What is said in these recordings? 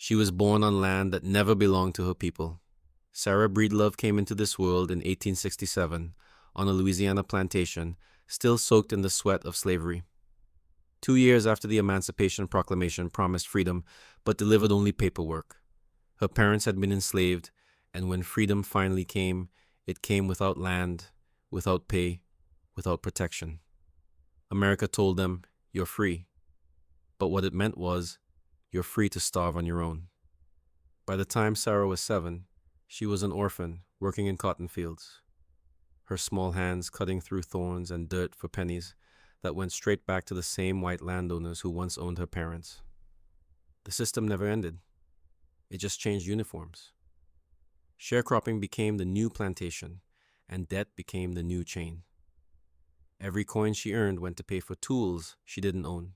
She was born on land that never belonged to her people. Sarah Breedlove came into this world in 1867 on a Louisiana plantation, still soaked in the sweat of slavery. 2 years after the Emancipation Proclamation promised freedom, but delivered only paperwork. Her parents had been enslaved, and when freedom finally came, it came without land, without pay, without protection. America told them, "You're free." But what it meant was, you're free to starve on your own. By the time Sarah was 7, she was an orphan working in cotton fields, her small hands cutting through thorns and dirt for pennies that went straight back to the same white landowners who once owned her parents. The system never ended. It just changed uniforms. Sharecropping became the new plantation, and debt became the new chain. Every coin she earned went to pay for tools she didn't own,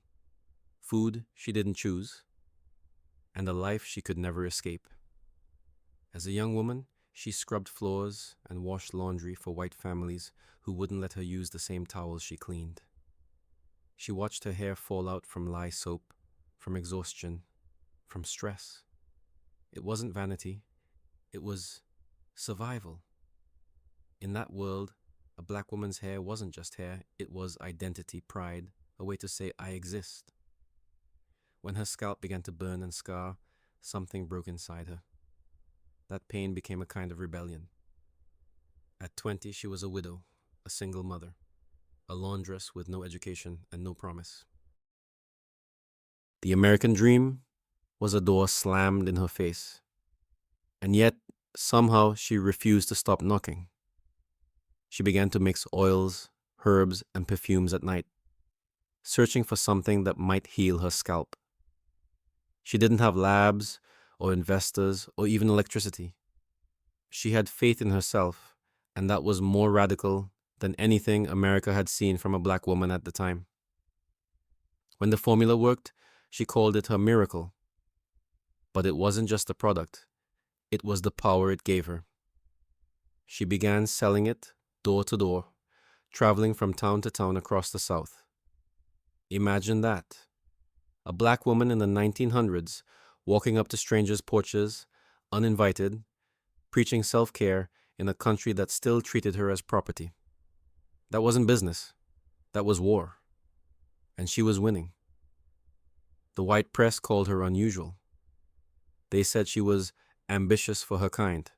food she didn't choose, and a life she could never escape. As a young woman, she scrubbed floors and washed laundry for white families who wouldn't let her use the same towels she cleaned. She watched her hair fall out from lye soap, from exhaustion, from stress. It wasn't vanity, it was survival. In that world, a black woman's hair wasn't just hair, it was identity, pride, a way to say, "I exist." When her scalp began to burn and scar, something broke inside her. That pain became a kind of rebellion. At 20, she was a widow, a single mother, a laundress with no education and no promise. The American dream was a door slammed in her face. And yet, somehow, she refused to stop knocking. She began to mix oils, herbs, and perfumes at night, searching for something that might heal her scalp. She didn't have labs, or investors, or even electricity. She had faith in herself, and that was more radical than anything America had seen from a black woman at the time. When the formula worked, she called it her miracle. But it wasn't just the product, it was the power it gave her. She began selling it door to door, traveling from town to town across the South. Imagine that. A black woman in the 1900s walking up to strangers' porches, uninvited, preaching self-care in a country that still treated her as property. That wasn't business. That was war. And she was winning. The white press called her unusual. They said she was ambitious for her kind.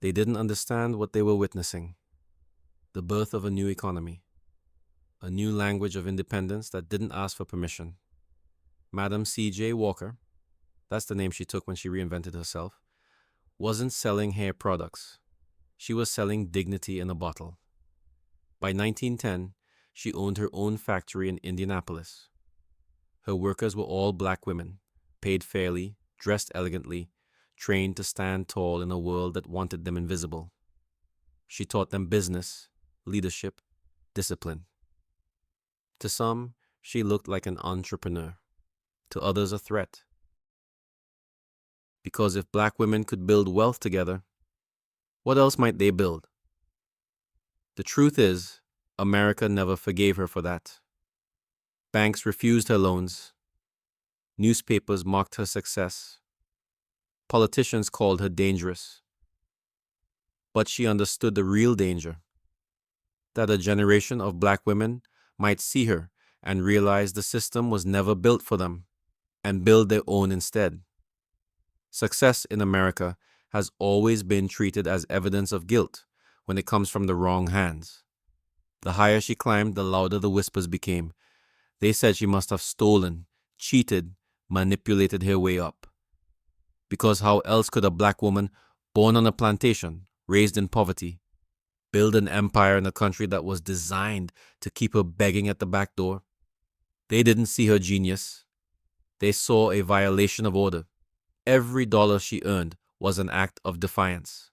They didn't understand what they were witnessing. The birth of a new economy. A new language of independence that didn't ask for permission. Madam C.J. Walker, that's the name she took when she reinvented herself, wasn't selling hair products. She was selling dignity in a bottle. By 1910, she owned her own factory in Indianapolis. Her workers were all black women, paid fairly, dressed elegantly, trained to stand tall in a world that wanted them invisible. She taught them business, leadership, discipline. To some, she looked like an entrepreneur. To others, a threat. Because if black women could build wealth together, what else might they build? The truth is, America never forgave her for that. Banks refused her loans. Newspapers mocked her success. Politicians called her dangerous. But she understood the real danger, that a generation of black women might see her and realize the system was never built for them, and build their own instead. Success in America has always been treated as evidence of guilt when it comes from the wrong hands. The higher she climbed, the louder the whispers became. They said she must have stolen, cheated, manipulated her way up. Because how else could a black woman, born on a plantation, raised in poverty, build an empire in a country that was designed to keep her begging at the back door? They didn't see her genius. They saw a violation of order. Every dollar she earned was an act of defiance.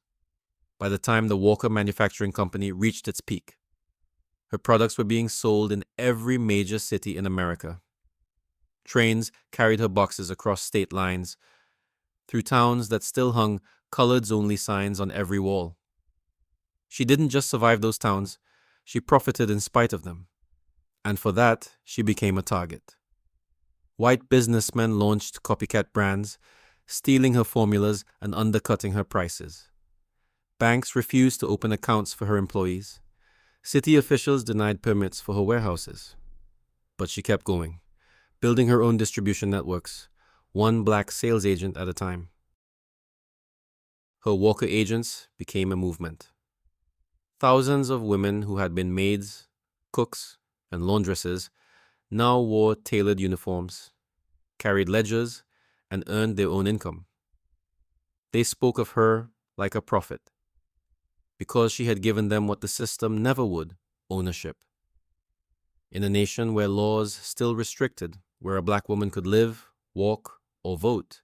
By the time the Walker Manufacturing Company reached its peak, her products were being sold in every major city in America. Trains carried her boxes across state lines, through towns that still hung coloreds-only signs on every wall. She didn't just survive those towns, she profited in spite of them. And for that, she became a target. White businessmen launched copycat brands, stealing her formulas and undercutting her prices. Banks refused to open accounts for her employees. City officials denied permits for her warehouses. But she kept going, building her own distribution networks, one black sales agent at a time. Her Walker agents became a movement. Thousands of women who had been maids, cooks, and laundresses now wore tailored uniforms, carried ledgers, and earned their own income. They spoke of her like a prophet, because she had given them what the system never would: ownership. In a nation where laws still restricted where a black woman could live, walk, or vote,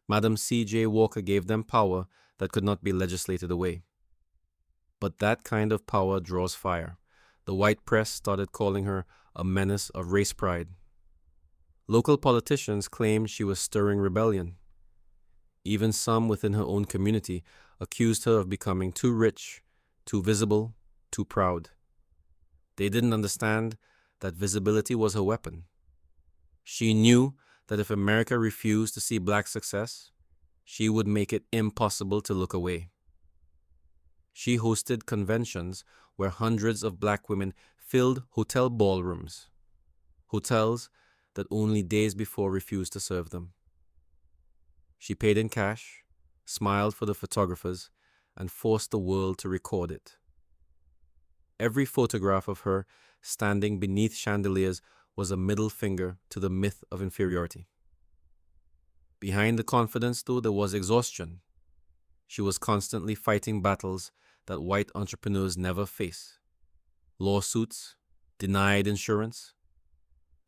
Madam C.J. Walker gave them power that could not be legislated away. But that kind of power draws fire. The white press started calling her a menace of race pride. Local politicians claimed she was stirring rebellion. Even some within her own community accused her of becoming too rich, too visible, too proud. They didn't understand that visibility was her weapon. She knew that if America refused to see black success, she would make it impossible to look away. She hosted conventions where hundreds of black women filled hotel ballrooms, hotels that only days before refused to serve them. She paid in cash, smiled for the photographers, and forced the world to record it. Every photograph of her standing beneath chandeliers was a middle finger to the myth of inferiority. Behind the confidence, though, there was exhaustion. She was constantly fighting battles that white entrepreneurs never face. Lawsuits, denied insurance,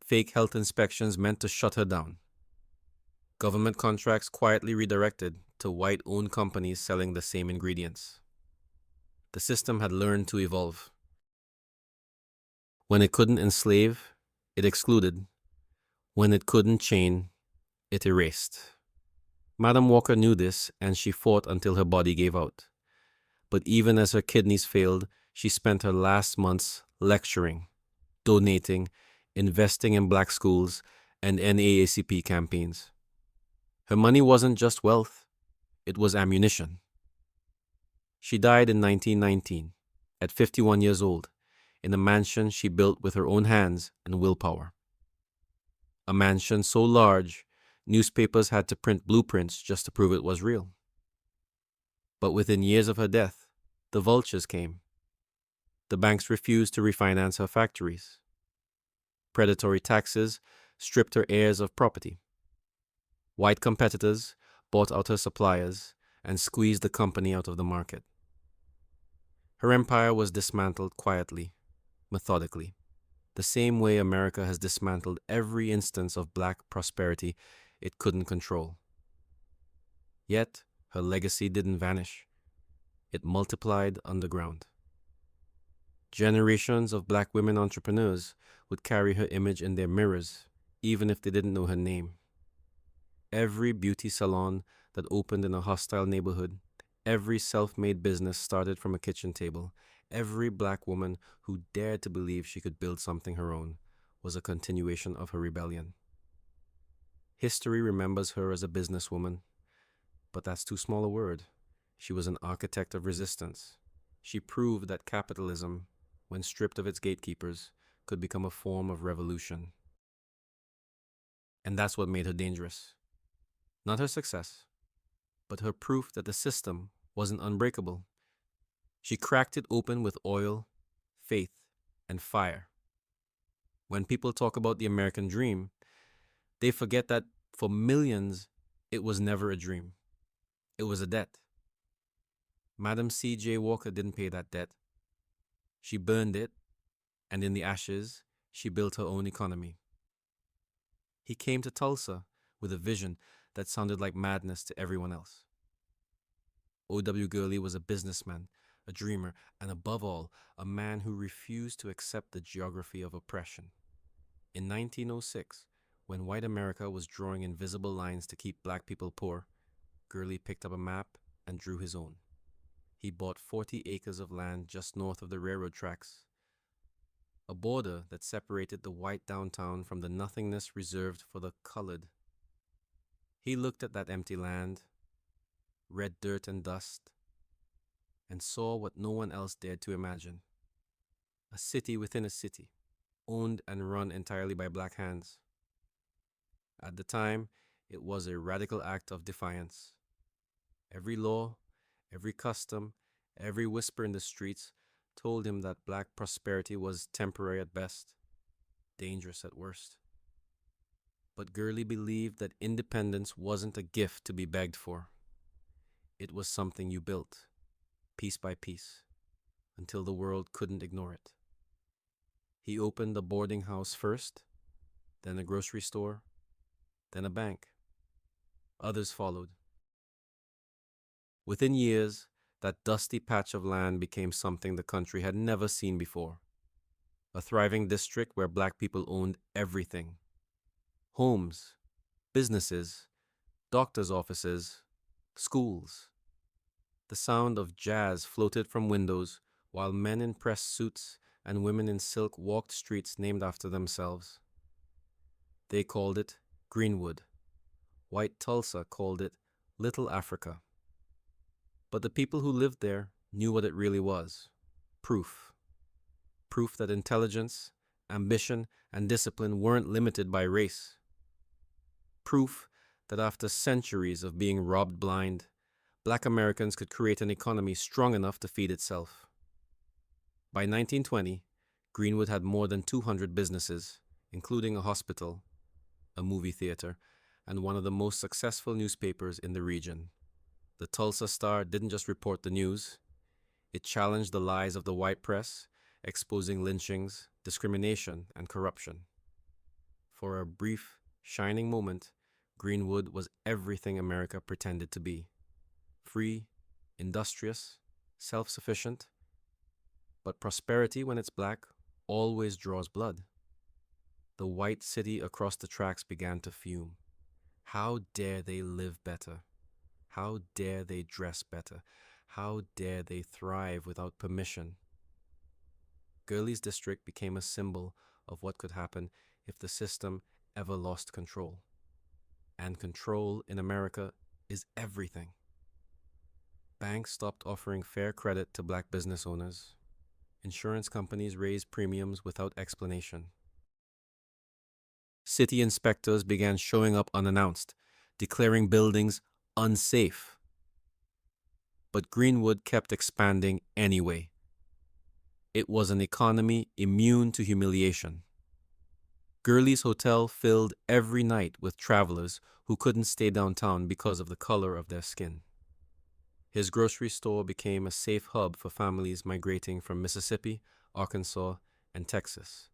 fake health inspections meant to shut her down. Government contracts quietly redirected to white-owned companies selling the same ingredients. The system had learned to evolve. When it couldn't enslave, it excluded. When it couldn't chain, it erased. Madam Walker knew this, and she fought until her body gave out. But even as her kidneys failed, she spent her last months lecturing, donating, investing in black schools, and NAACP campaigns. Her money wasn't just wealth, it was ammunition. She died in 1919, at 51 years old, in a mansion she built with her own hands and willpower. A mansion so large, newspapers had to print blueprints just to prove it was real. But within years of her death, the vultures came. The banks refused to refinance her factories. Predatory taxes stripped her heirs of property. White competitors bought out her suppliers and squeezed the company out of the market. Her empire was dismantled quietly, methodically, the same way America has dismantled every instance of black prosperity it couldn't control. Yet, her legacy didn't vanish. It multiplied underground. Generations of black women entrepreneurs would carry her image in their mirrors, even if they didn't know her name. Every beauty salon that opened in a hostile neighborhood, every self-made business started from a kitchen table, every black woman who dared to believe she could build something her own was a continuation of her rebellion. History remembers her as a businesswoman, but that's too small a word. She was an architect of resistance. She proved that capitalism, when stripped of its gatekeepers, could become a form of revolution. And that's what made her dangerous. Not her success, but her proof that the system wasn't unbreakable. She cracked it open with oil, faith, and fire. When people talk about the American dream, they forget that for millions, it was never a dream. It was a debt. Madam C.J. Walker didn't pay that debt. She burned it, and in the ashes, she built her own economy. He came to Tulsa with a vision that sounded like madness to everyone else. O.W. Gurley was a businessman, a dreamer, and above all, a man who refused to accept the geography of oppression. In 1906, when white America was drawing invisible lines to keep black people poor, Gurley picked up a map and drew his own. He bought 40 acres of land just north of the railroad tracks. a border that separated the white downtown from the nothingness reserved for the colored. He looked at that empty land, red dirt and dust, and saw what no one else dared to imagine: a city within a city, owned and run entirely by black hands. At the time, it was a radical act of defiance. Every law, every custom, every whisper in the streets told him that black prosperity was temporary at best, dangerous at worst. But Gurley believed that independence wasn't a gift to be begged for. It was something you built, piece by piece, until the world couldn't ignore it. He opened a boarding house first, then a grocery store, then a bank. Others followed. Within years, that dusty patch of land became something the country had never seen before. A thriving district where black people owned everything: homes, businesses, doctors' offices, schools. The sound of jazz floated from windows while men in pressed suits and women in silk walked streets named after themselves. They called it Greenwood. White Tulsa called it Little Africa. But the people who lived there knew what it really was: proof. Proof that intelligence, ambition, and discipline weren't limited by race. Proof that after centuries of being robbed blind, black Americans could create an economy strong enough to feed itself. By 1920, Greenwood had more than 200 businesses, including a hospital, a movie theater, and one of the most successful newspapers in the region. The Tulsa Star didn't just report the news, it challenged the lies of the white press, exposing lynchings, discrimination, and corruption. For a brief, shining moment, Greenwood was everything America pretended to be: free, industrious, self-sufficient. But prosperity, when it's black, always draws blood. The white city across the tracks began to fume. How dare they live better? How dare they dress better? How dare they thrive without permission? Gurley's district became a symbol of what could happen if the system ever lost control. And control in America is everything. Banks stopped offering fair credit to black business owners. Insurance companies raised premiums without explanation. City inspectors began showing up unannounced, declaring buildings unsafe. But Greenwood kept expanding anyway. It was an economy immune to humiliation. Gurley's hotel filled every night with travelers who couldn't stay downtown because of the color of their skin. His grocery store became a safe hub for families migrating from Mississippi, Arkansas, and Texas,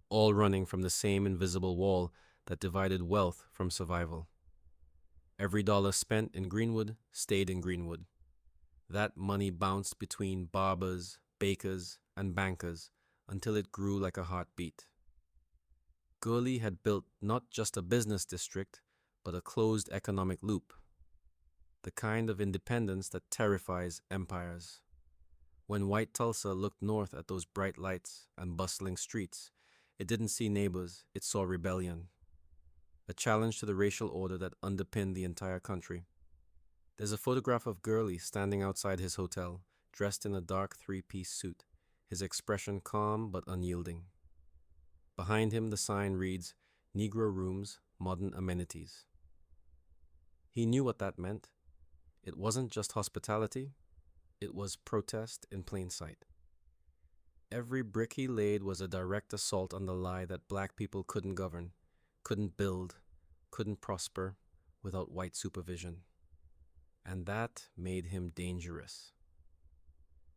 all running from the same invisible wall that divided wealth from survival. Every dollar spent in Greenwood stayed in Greenwood. That money bounced between barbers, bakers, and bankers until it grew like a heartbeat. Gurley had built not just a business district, but a closed economic loop. The kind of independence that terrifies empires. When white Tulsa looked north at those bright lights and bustling streets, it didn't see neighbors, it saw rebellion. A challenge to the racial order that underpinned the entire country. There's a photograph of Gurley standing outside his hotel, dressed in a dark three-piece suit, his expression calm but unyielding. Behind him, the sign reads, "Negro Rooms, Modern Amenities." He knew what that meant. It wasn't just hospitality, it was protest in plain sight. Every brick he laid was a direct assault on the lie that black people couldn't govern, couldn't build, couldn't prosper without white supervision. And that made him dangerous.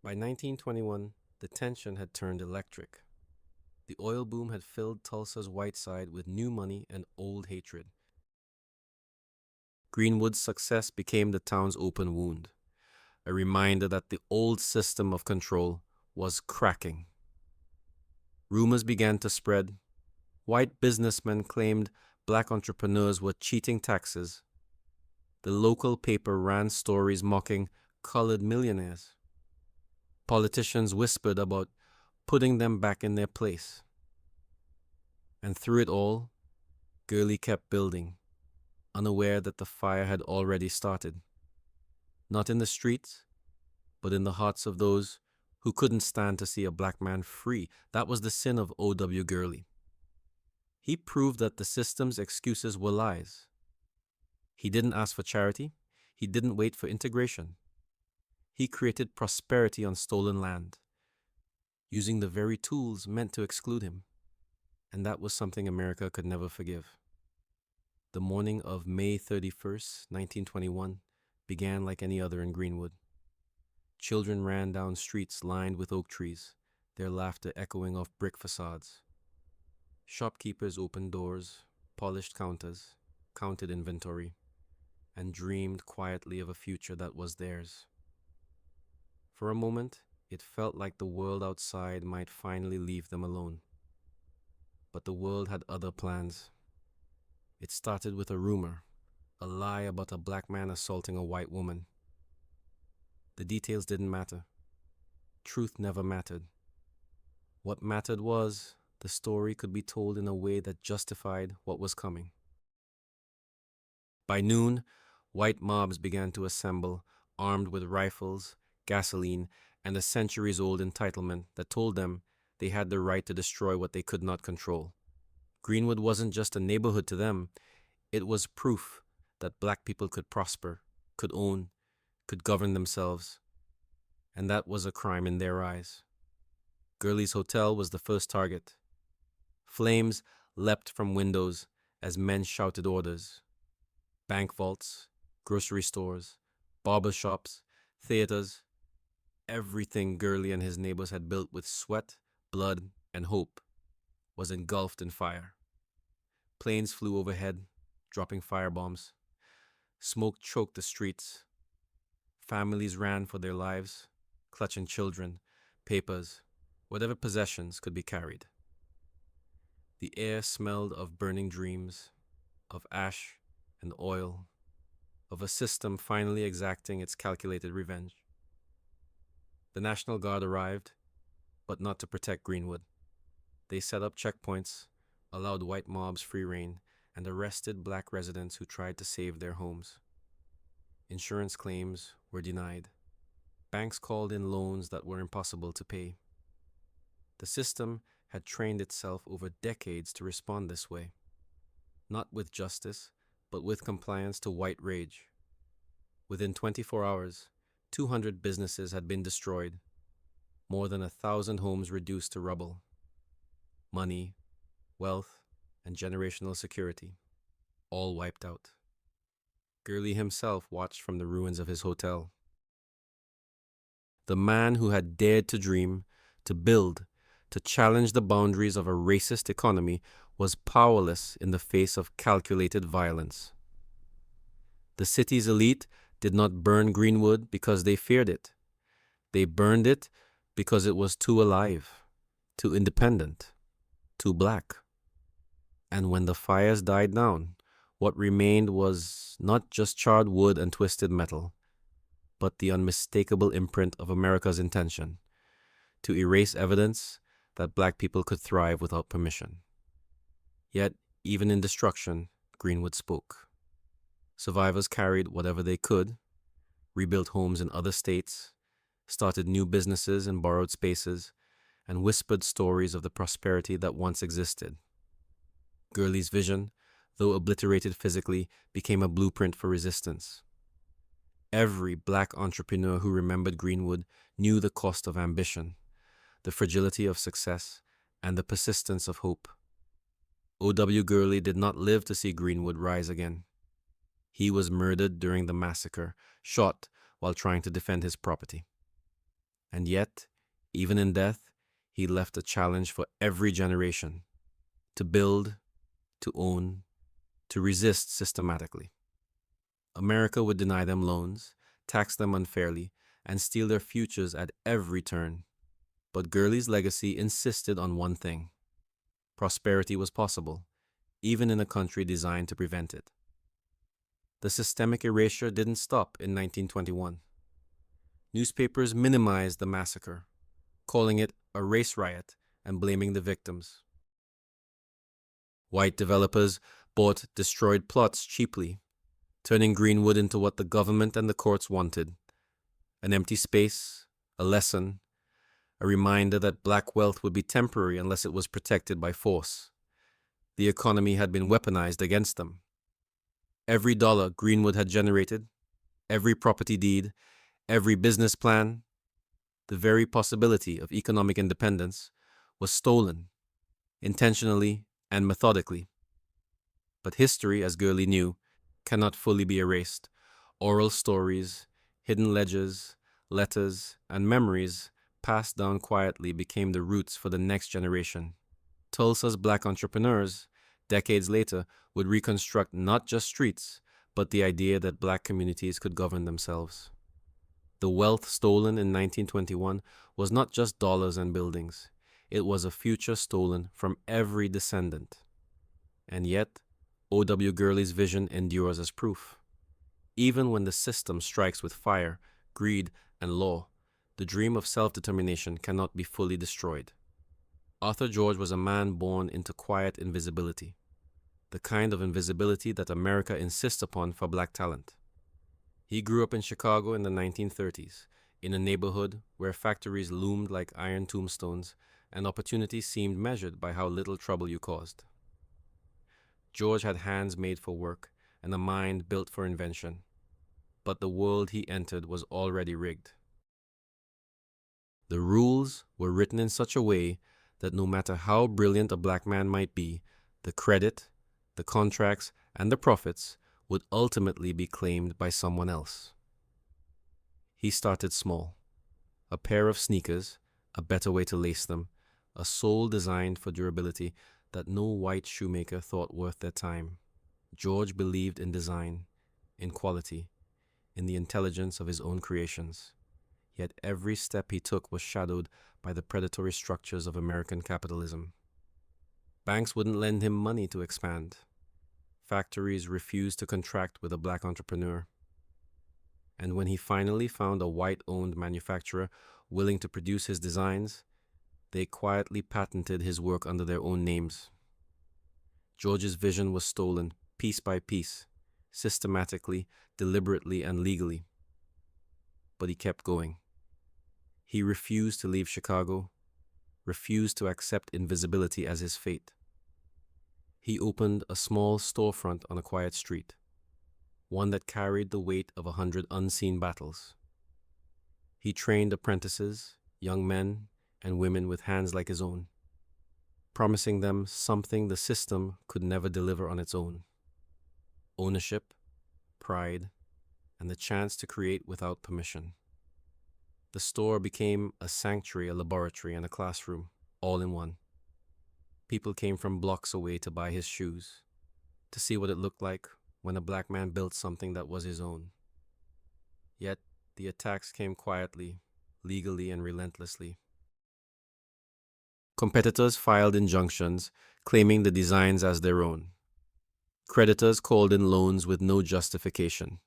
By 1921, the tension had turned electric. The oil boom had filled Tulsa's white side with new money and old hatred. Greenwood's success became the town's open wound, a reminder that the old system of control was cracking. Rumors began to spread. White businessmen claimed black entrepreneurs were cheating taxes. The local paper ran stories mocking colored millionaires. Politicians whispered about putting them back in their place. And through it all, Gurley kept building, unaware that the fire had already started. Not in the streets, but in the hearts of those who couldn't stand to see a black man free. That was the sin of O.W. Gurley. He proved that the system's excuses were lies. He didn't ask for charity. He didn't wait for integration. He created prosperity on stolen land, using the very tools meant to exclude him. And that was something America could never forgive. The morning of May 31st, 1921, began like any other in Greenwood. Children ran down streets lined with oak trees, their laughter echoing off brick facades. Shopkeepers opened doors, polished counters, counted inventory, and dreamed quietly of a future that was theirs. For a moment, it felt like the world outside might finally leave them alone. But the world had other plans. It started with a rumor, a lie about a black man assaulting a white woman. The details didn't matter. Truth never mattered. What mattered was the story could be told in a way that justified what was coming. By noon, white mobs began to assemble, armed with rifles, gasoline, and a centuries-old entitlement that told them they had the right to destroy what they could not control. Greenwood wasn't just a neighborhood to them, it was proof that black people could prosper, could own, could govern themselves. And that was a crime in their eyes. Gurley's hotel was the first target. Flames leapt from windows as men shouted orders. Bank vaults, grocery stores, barber shops, theaters, everything Gurley and his neighbors had built with sweat, blood, and hope was engulfed in fire. Planes flew overhead, dropping firebombs. Smoke choked the streets. Families ran for their lives, clutching children, papers, whatever possessions could be carried. The air smelled of burning dreams, of ash and oil, of a system finally exacting its calculated revenge. The National Guard arrived, but not to protect Greenwood. They set up checkpoints, allowed white mobs free rein, and arrested black residents who tried to save their homes. Insurance claims were denied. Banks called in loans that were impossible to pay. The system had trained itself over decades to respond this way, not with justice, but with compliance to white rage. Within 24 hours, 200 businesses had been destroyed, more than 1,000 homes reduced to rubble. Money, wealth, and generational security, all wiped out. Gurley himself watched from the ruins of his hotel. The man who had dared to dream, to build, to challenge the boundaries of a racist economy was powerless in the face of calculated violence. The city's elite did not burn Greenwood because they feared it. They burned it because it was too alive, too independent, too black. And when the fires died down, what remained was not just charred wood and twisted metal, but the unmistakable imprint of America's intention to erase evidence that black people could thrive without permission. Yet, even in destruction, Greenwood spoke. Survivors carried whatever they could, rebuilt homes in other states, started new businesses in borrowed spaces, and whispered stories of the prosperity that once existed. Gurley's vision, though obliterated physically, became a blueprint for resistance. Every black entrepreneur who remembered Greenwood knew the cost of ambition, the fragility of success, and the persistence of hope. O.W. Gurley did not live to see Greenwood rise again. He was murdered during the massacre, shot while trying to defend his property. And yet, even in death, he left a challenge for every generation: to build, to own, to resist systematically. America would deny them loans, tax them unfairly, and steal their futures at every turn. But Gurley's legacy insisted on one thing: prosperity was possible, even in a country designed to prevent it. The systemic erasure didn't stop in 1921. Newspapers minimized the massacre, calling it a race riot and blaming the victims. White developers bought destroyed plots cheaply, turning Greenwood into what the government and the courts wanted: an empty space, a lesson, a reminder that black wealth would be temporary unless it was protected by force. The economy had been weaponized against them. Every dollar Greenwood had generated, every property deed, every business plan, the very possibility of economic independence, was stolen, intentionally and methodically. But history, as Gurley knew, cannot fully be erased. Oral stories, hidden ledgers, letters, and memories passed down quietly became the roots for the next generation. Tulsa's black entrepreneurs, decades later, would reconstruct not just streets, but the idea that black communities could govern themselves. The wealth stolen in 1921 was not just dollars and buildings. It was a future stolen from every descendant. And yet, O.W. Gurley's vision endures as proof. Even when the system strikes with fire, greed, and law, the dream of self-determination cannot be fully destroyed. Arthur George was a man born into quiet invisibility, the kind of invisibility that America insists upon for black talent. He grew up in Chicago in the 1930s, in a neighborhood where factories loomed like iron tombstones and opportunity seemed measured by how little trouble you caused. George had hands made for work and a mind built for invention, but the world he entered was already rigged. The rules were written in such a way that no matter how brilliant a black man might be, the credit, the contracts, and the profits would ultimately be claimed by someone else. He started small. A pair of sneakers, a better way to lace them, a sole designed for durability that no white shoemaker thought worth their time. George believed in design, in quality, in the intelligence of his own creations. Yet every step he took was shadowed by the predatory structures of American capitalism. Banks wouldn't lend him money to expand. Factories refused to contract with a black entrepreneur. And when he finally found a white-owned manufacturer willing to produce his designs, they quietly patented his work under their own names. George's vision was stolen piece by piece, systematically, deliberately, and legally. But he kept going. He refused to leave Chicago, refused to accept invisibility as his fate. He opened a small storefront on a quiet street, one that carried the weight of 100 unseen battles. He trained apprentices, young men and women with hands like his own, promising them something the system could never deliver on its own: ownership, pride, and the chance to create without permission. The store became a sanctuary, a laboratory, and a classroom, all in one. People came from blocks away to buy his shoes, to see what it looked like when a black man built something that was his own. Yet, the attacks came quietly, legally, and relentlessly. Competitors filed injunctions, claiming the designs as their own. Creditors called in loans with no justification.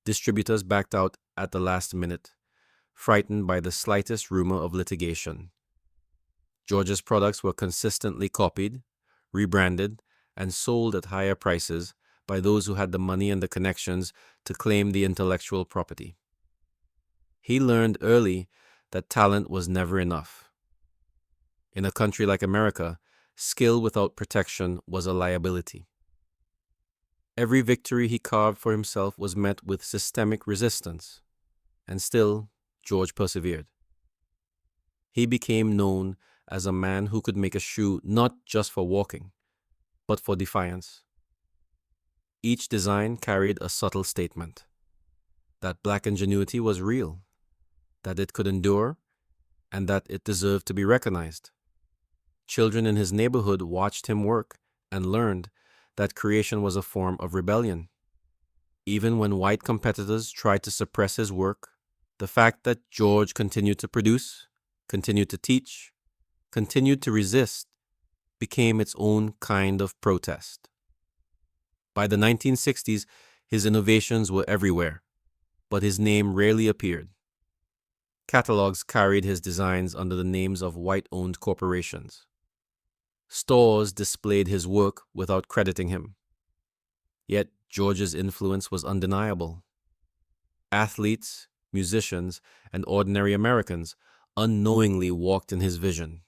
Distributors backed out at the last minute, frightened by the slightest rumor of litigation. George's products were consistently copied, rebranded, and sold at higher prices by those who had the money and the connections to claim the intellectual property. He learned early that talent was never enough. In a country like America, skill without protection was a liability. Every victory he carved for himself was met with systemic resistance, and still, George persevered. He became known as a man who could make a shoe not just for walking, but for defiance. Each design carried a subtle statement: that black ingenuity was real, that it could endure, and that it deserved to be recognized. Children in his neighborhood watched him work and learned that creation was a form of rebellion. Even when white competitors tried to suppress his work, the fact that George continued to produce, continued to teach, continued to resist, became its own kind of protest. By the 1960s, his innovations were everywhere, but his name rarely appeared. Catalogs carried his designs under the names of white-owned corporations. Stores displayed his work without crediting him. Yet George's influence was undeniable. Athletes, musicians, and ordinary Americans unknowingly walked in his vision,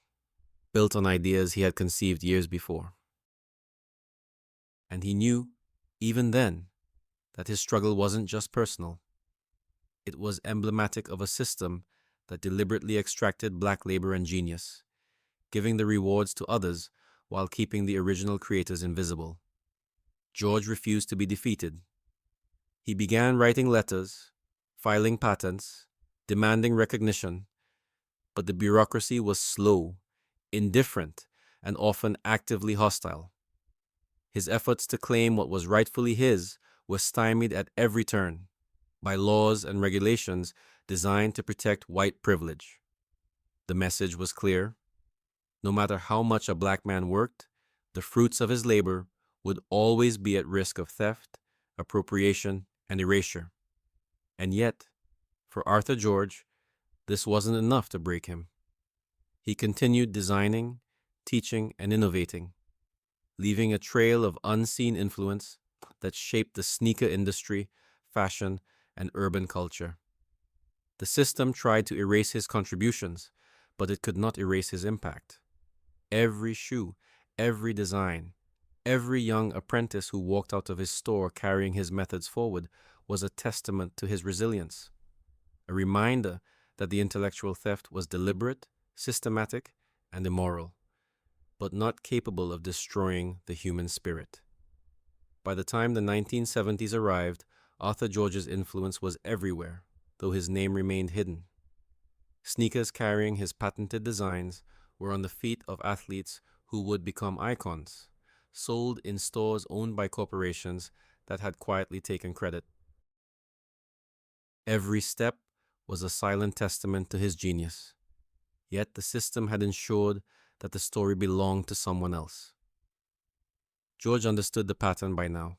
built on ideas he had conceived years before. And he knew, even then, that his struggle wasn't just personal. It was emblematic of a system that deliberately extracted black labor and genius, giving the rewards to others while keeping the original creators invisible. George refused to be defeated. He began writing letters, filing patents, demanding recognition, but the bureaucracy was slow, indifferent, and often actively hostile. His efforts to claim what was rightfully his were stymied at every turn by laws and regulations designed to protect white privilege. The message was clear. No matter how much a black man worked, the fruits of his labor would always be at risk of theft, appropriation, and erasure. And yet, for Arthur George, this wasn't enough to break him. He continued designing, teaching, and innovating, leaving a trail of unseen influence that shaped the sneaker industry, fashion, and urban culture. The system tried to erase his contributions, but it could not erase his impact. Every shoe, every design, every young apprentice who walked out of his store carrying his methods forward was a testament to his resilience, a reminder that the intellectual theft was deliberate, systematic, and immoral, but not capable of destroying the human spirit. By the time the 1970s arrived, Arthur George's influence was everywhere, though his name remained hidden. Sneakers carrying his patented designs were on the feet of athletes who would become icons, sold in stores owned by corporations that had quietly taken credit. Every step was a silent testament to his genius, yet the system had ensured that the story belonged to someone else. George understood the pattern by now.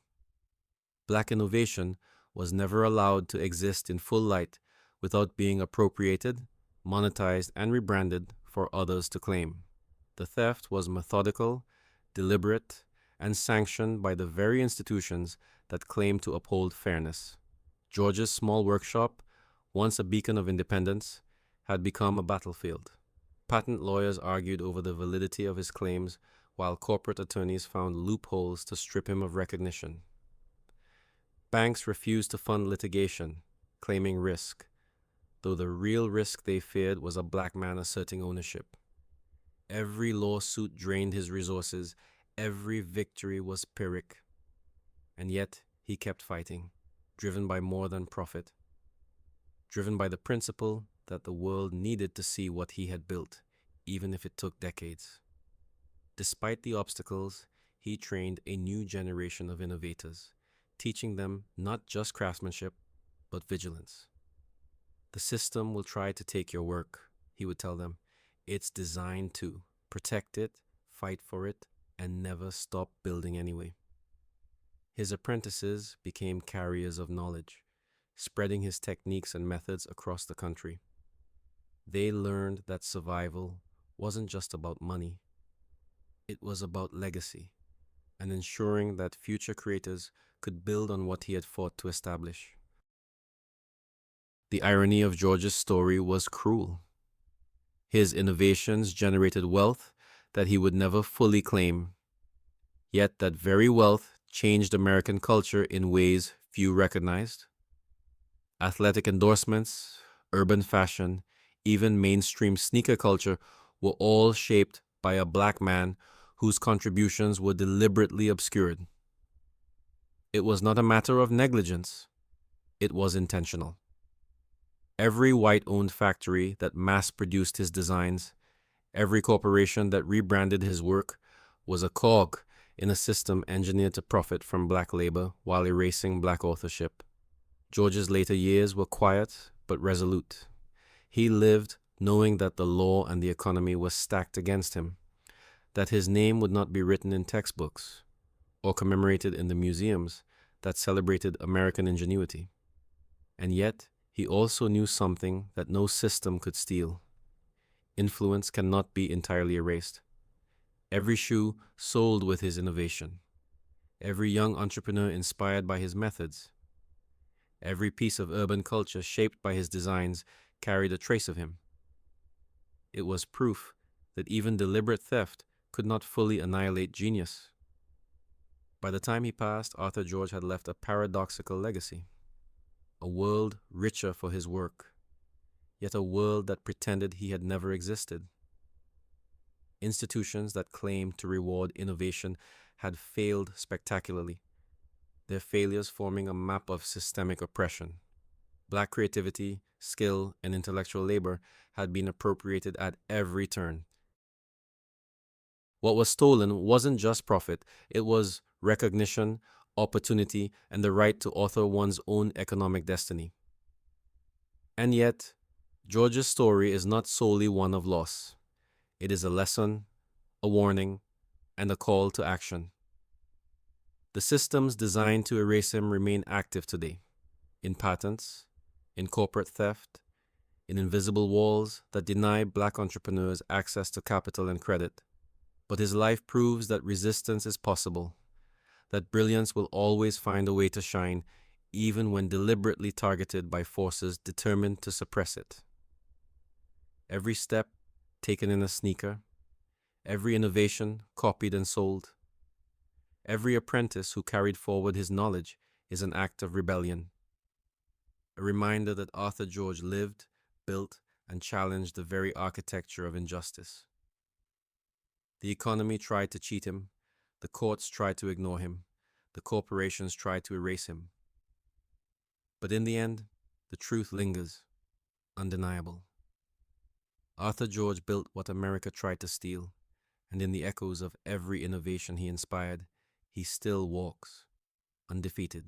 Black innovation was never allowed to exist in full light without being appropriated, monetized, and rebranded for others to claim. The theft was methodical, deliberate, and sanctioned by the very institutions that claimed to uphold fairness. George's small workshop, once a beacon of independence, had become a battlefield. Patent lawyers argued over the validity of his claims, while corporate attorneys found loopholes to strip him of recognition. Banks refused to fund litigation, claiming risk, though the real risk they feared was a black man asserting ownership. Every lawsuit drained his resources, every victory was Pyrrhic. And yet he kept fighting, driven by more than profit, driven by the principle that the world needed to see what he had built, even if it took decades. Despite the obstacles, he trained a new generation of innovators, teaching them not just craftsmanship, but vigilance. The system will try to take your work, he would tell them. It's designed to protect it, fight for it, and never stop building anyway. His apprentices became carriers of knowledge, spreading his techniques and methods across the country. They learned that survival wasn't just about money. It was about legacy and ensuring that future creators could build on what he had fought to establish. The irony of George's story was cruel. His innovations generated wealth that he would never fully claim. Yet that very wealth changed American culture in ways few recognized. Athletic endorsements, urban fashion, even mainstream sneaker culture were all shaped by a black man whose contributions were deliberately obscured. It was not a matter of negligence. It was intentional. Every white-owned factory that mass-produced his designs, every corporation that rebranded his work, was a cog in a system engineered to profit from black labor while erasing black authorship. George's later years were quiet but resolute. He lived knowing that the law and the economy were stacked against him, that his name would not be written in textbooks or commemorated in the museums that celebrated American ingenuity. And yet, He also knew something that no system could steal. Influence cannot be entirely erased. Every shoe sold with his innovation. Every young entrepreneur inspired by his methods. Every piece of urban culture shaped by his designs carried a trace of him. It was proof that even deliberate theft could not fully annihilate genius. By the time he passed, Arthur George had left a paradoxical legacy. A world richer for his work, yet a world that pretended he had never existed. Institutions that claimed to reward innovation had failed spectacularly, their failures forming a map of systemic oppression. Black creativity, skill, and intellectual labor had been appropriated at every turn. What was stolen wasn't just profit, it was recognition, opportunity, and the right to author one's own economic destiny. And yet, George's story is not solely one of loss. It is a lesson, a warning, and a call to action. The systems designed to erase him remain active today, in patents, in corporate theft, in invisible walls that deny Black entrepreneurs access to capital and credit. But his life proves that resistance is possible, that brilliance will always find a way to shine, even when deliberately targeted by forces determined to suppress it. Every step taken in a sneaker, every innovation copied and sold, every apprentice who carried forward his knowledge is an act of rebellion. A reminder that Arthur George lived, built, and challenged the very architecture of injustice. The economy tried to cheat him, the courts tried to ignore him, the corporations tried to erase him. But in the end, the truth lingers, undeniable. Arthur George built what America tried to steal, and in the echoes of every innovation he inspired, he still walks, undefeated.